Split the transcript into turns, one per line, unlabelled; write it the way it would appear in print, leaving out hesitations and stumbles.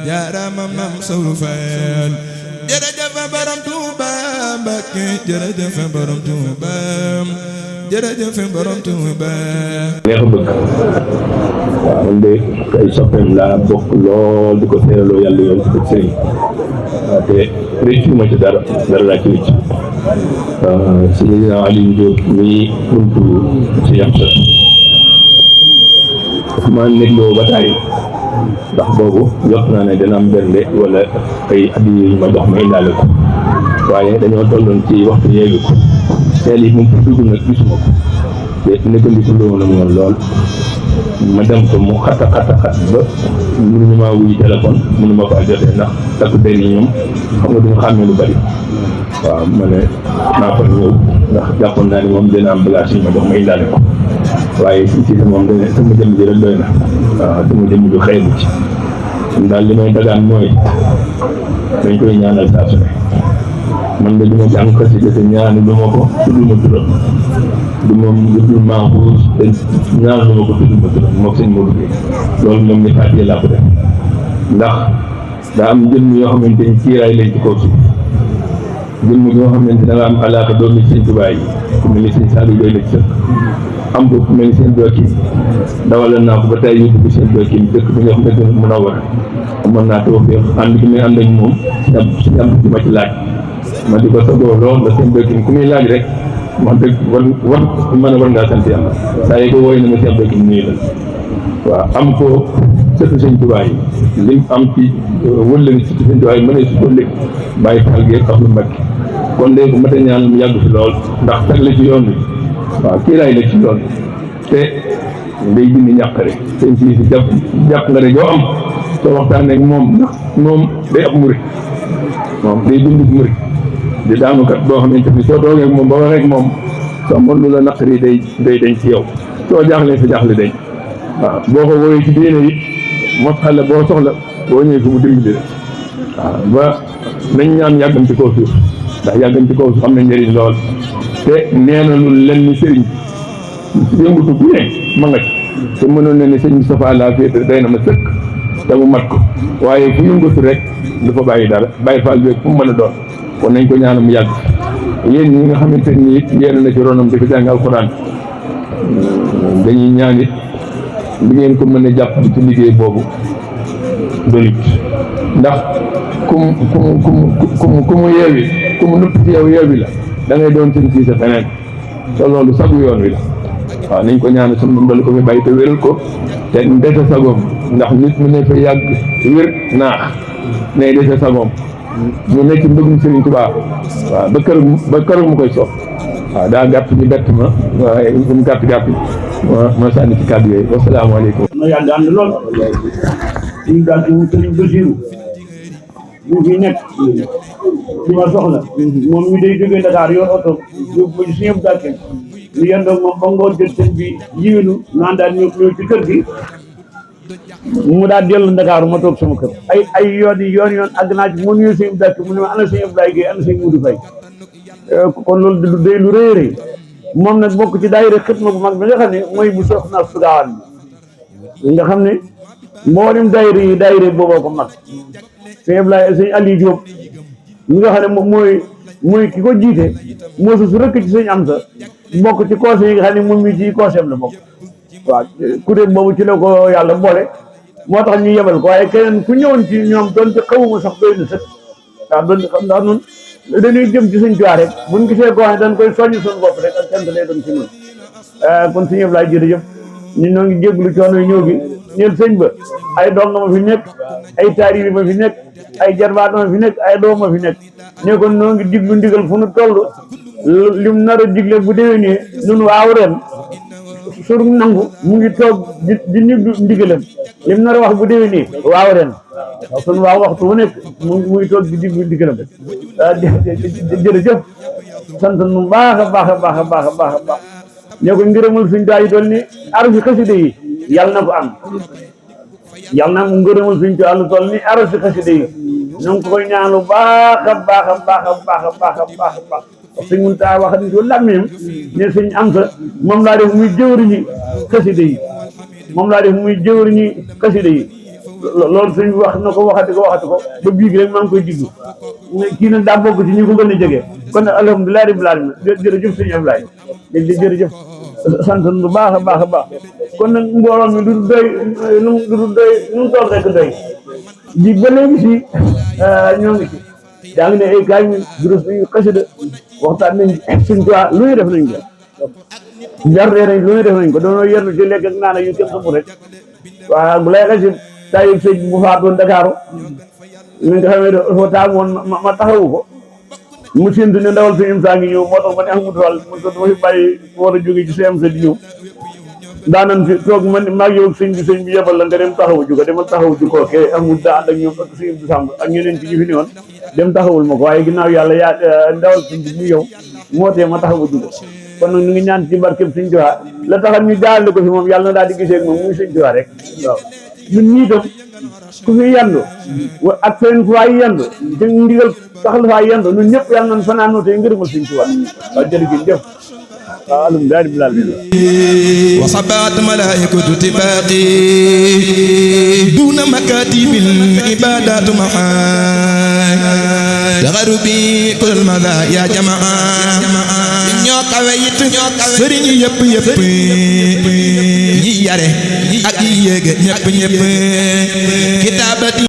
jaarama Maam Sawru Faal jërëjëf borom Tuuba Mbàkke jërëjëf borom Tuuba jërëjëf borom Tuuba
neex bëgg waaw man de ay soppeem laa bokk lool di ko seeraloo yàlla yoon ci sëriñ waaw te réccu ma ci dara laa ci réccu Seydina Aliou Diop mii buntu ci yam sa maa negloo ba tàyyi ndax boobu jot naa ne dina am bernde wala ay addi yu ma jox ma indaale ko waaye dañoo tolloon ci waxtu yeegu ko teel yi moom dugg nag gisuma ko te nekkandiku loolu la woon lool ma dem ko mu xat ba mënuñu maa wuy téléphone mënuma faa jotee ndax takku der yi ñoom xam nga duñu xàmmee lu bari waaw ma ne naa fa ñëw ndax jàppoon naa ni moom dina am bagage yi ma jox ma indaale ko waaye si moom dana sama jëmm ji rek doy na waaw sama jëmm ju xeebu ci daal li may dagaan mooy dañ koy ñaanal saa su ne man de du ma jàng xasida te ñaanu du ma ko tudd ma turam du moom dudul Mahfouz te ñaanu ma ko tudd ma turam moom sëñ Modou Gueye loolu ñoom ni fàttee laa ko def ndax daa am jëmm yoo xamante ni kiiraay lañ ci kaw suuf jëmm yoo xamante da nga am alaaka doomi sëñ Tuubaa yi ku mel ni sëñ Saliou doy la ci sëkk am ko ku mel ni seen dooki dawalal naa ko ba tey yóbbu ko seen dooki dëkk bi nga xam ne mën a war mën naa too féex ànd gi muy ànd ak moom si jàmm ci ma ci laaj ma di ko sagoo lool ba seen dooki ku muy laaj rek wax dëgg war ngaa sant yàlla saa yi ko wooy na ma seen dooki nuyu la waaw am ko sëtu sëñ Tuubaa yi lim am ci wëllëri sëtu sëñ Tuubaa yi mën a su ko léegi bàyyi faal gi ak lu Mbàkke kon de bu mate ñaan mu yàgg fi lool ndax tag la ci yoon wi waaw kiiraay la ci yoon te day dindi ñàqare sëñ si jàpp nga rek yoo am soo waxtaanee ak moom ndax moom day ab murit moom day dund murit di daanukat boo xamante ni soo toogee ak moom ba waxee ak moom soo mën lu la naqari day dañ ci yow soo jaaxlee sa jaaxle dañ waaw boo ko wooyee ci diine it mos xale boo soxla boo ñëwee fi mu dimbali la waaw ba nañ ñaan yàggam ci kaw suuf ndax yàggam ci kaw suuf am na njëriñ lool te nee na lu len ni sëriñ yëngutu bu ne ma nga ci te mënoon na ne sëñ Moustapha laa féete day na ma sëkk te mu mat ko waaye fu yëngatu rek du fa bàyyi dara bàyyi faal bi fu mu mën a doon kon nañ ko ñaanal mu yàgg yéen ñi nga xamante ni it yéen na ci ronam di ko jàng alxuraan dañuy ñaan it li ngeen ko mën a jàpp ci liggéey boobu doyut ndax ku mu yeewi ku mu nëpp ci yow yeewi la da ngay doon seen siise feneen te loolu sagu yoon wi la waaw nañ ko ñaanal suñu mbal ko fi bàyyi te wéral ko te dese sagoom ndax nit mu ne fa yàgg wér naax ne dese sagoom ñu nekk ci mbëggum Sëriñ Tuubaa waaw ba kër mu koy soob waaw daa gàtt ñu bett ma waaye mu gàtt ma sànni ci kàddu yooyu wasalaamaaleykum.
na yàgg ànd lool ñu daal di Sëriñ Basiru mu fi nekk di ma soxla moom ñu day jógee Dakar yor oto yóbbu ci suñu dàkke ñu yendoog moom ba ngoon jël sëñ bi yiwinu naan daal ñëw ci kër gi mu daal dellu Dakar ma toog sama kër ay yoon àgg naa ci mu nuyu sëñ dàkke mu ne ma ana sëñ Abdoulaye Gueye ana sëñ Modou Faye kon loolu day lu rëy rëy moom nag bokk ci daayira xitma bu mag bi nga xam ne mooy bu soxna su gaawaan bi nga xam ne mboolem daayira booboo ko mag sëñ Abdoulaye sëñ Aliou Diop ñi nga xam ne moom mooy ki ko jiite moo su rëkk ci sëñ Amsa bokk ci conseil yi nga xam ne moom mi ci conseil la bokk waaw kuréel boobu ci la ko yàlla boole moo tax ñu yebal ko waaye keneen ku ñëwoon ci ñoom doon te xawuma sax doy na sëkk waaw doon xam ndax nun dañuy jëm ci suñ tuwaa rek buñ gisee koo xam ne dañ koy soññ suñu bopp rek ak cant lay doon ci ñun kon sëñ Abdoulaye jërëjëf ñun ñoo ngi jégglu coono ñëw gi ñeen sëñ ba ay doom ma fi nekk ay taalibe ma fi nekk ay jarbaat ma fi nekk ay doom ma fi nekk ne kon noo ngi diglu ndigal fu nu toll lim nar a digle bu déwénee ñun waaw ren sur nangu mu ngi toog di niglu ndigalam lim nar a wax bu déwénee waaw ren sun waaw waxtu wu nekk mu ngi toog di diglu ndigalam jërëjëf sant nu baax a baax a baax a baax a baax a baax ne ko ngërëmul suñ daa yi toll ni arafi xasida yi yàlla na ko am yàlla na mu ngërëmul suñ daa lu toll ni arafi xasida yi ñu ngi koy ñaanu baax a baax a baax a baax a baax a baax a baax sëñ Muntaxa wax ni ko làmmeem ne sëñ Amsa moom laa def muy jëwriñi xasida yi moom laa def muy jëwriñi xasida yi loolu sëñ bi wax na ko waxati ko ba bii gi rek maa ngi koy diglu kii nag daa bokk ci ñu ko gën a jege kon nag alhamdulilah rabbil alamin jërëjëf sëñ Ablaye jërëjëf sant bu baax a baax a baax kon nag mbooloo mi du doy nu mu toll rek doy ji ba léegi si ñoo ngi ci yaa ngi ne ay kaay mi durus nañu xasida waxtaan nañ suñ ko lu ñu def nañ ko njarree nañ lu ñu def nañ ko doonoo yernu ci lekk ak naan yu kenn xamul rek waaw bu lay xasi tayib sëñ bu faatoon Dakar mi nga xamee dafa taamoon ma taxawu ko mu séntu ne ndawal suñu saa ngi ñëw moo tax ma ne Ahmadou Fall man ko dama fi bàyyi war a jóge ci CMC di ñëw daanan fi toog man maag yow sëñ bi yebal la nga dem taxawu ju ko demal taxawu ju ko ke amul daa ànd ak ñoom ak sëñ bi sàmb ak ñeneen ci ñu fi ne woon dem taxawul ma ko waaye ginnaaw yàlla yaa ndawal sëñ bi mu yow moo tee ma taxawu ju ko kon nag ñu ngi ñaan ci barkeb sëñ Tuubaa la taxam ñu jaarale ko fi moom yàlla na daal di gisee ak moom muy sëñ Tuubaa rek waaw ñun ñii tam ku fi yendu ak seen fu waay yendu te ndigal tax la faa yendu ñun ñëpp yàlla nañ fanaanoo te ngërëmal sëñ Tuubaa waaw jërëjëf waaw alhamdulilah rabbil alamin
wa sabat malaikatu tibaqi duna makatibil ibadatu maha taxarubi kul mada ya jamaa ñoo kawe it sëriñ yëpp ñi yare ak yi yéege ñëpp kitabati